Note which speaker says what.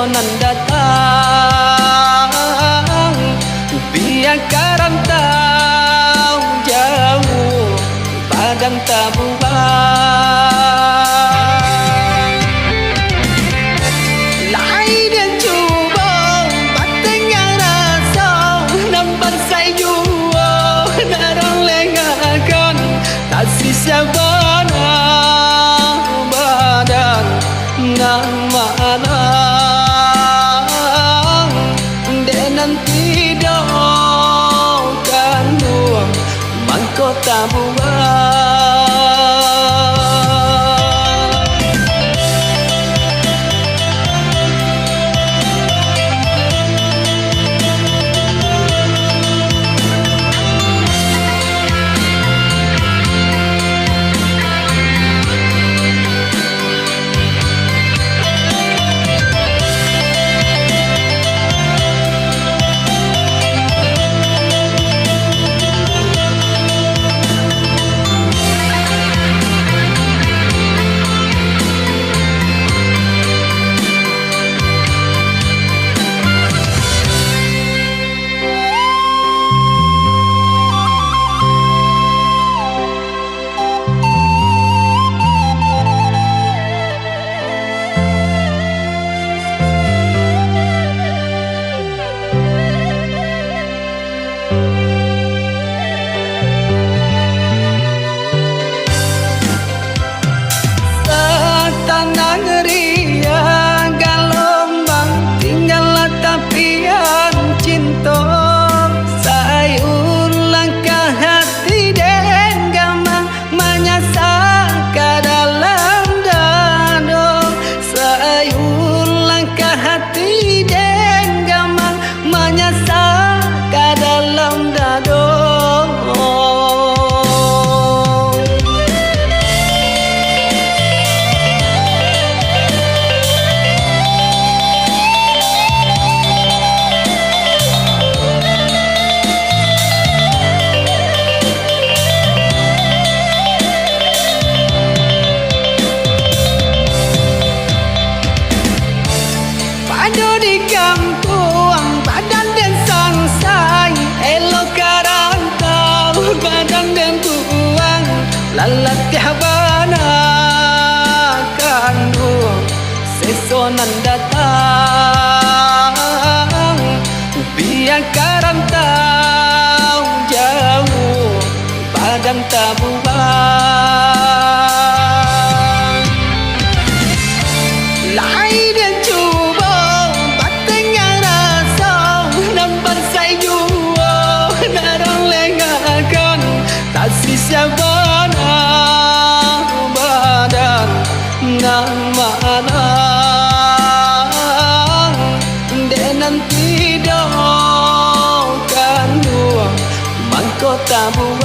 Speaker 1: sesonan datang, biar karantau jauh padang tabuhan. Lại đến chu bông bắt tay ngang ra sau năm ban say du na rong lengakan tak sisa bana badan nama anak de nanti doakan dua mahkota buah. Aduh di kampung badan dan sangsai, elok karantau badan dan tuang, lalat tihabana kandung sesonan datang, biar karantau jauh badan tabuhan. Lại đến sisa bana badan nama anak de nanti doakan dua mahkota buah.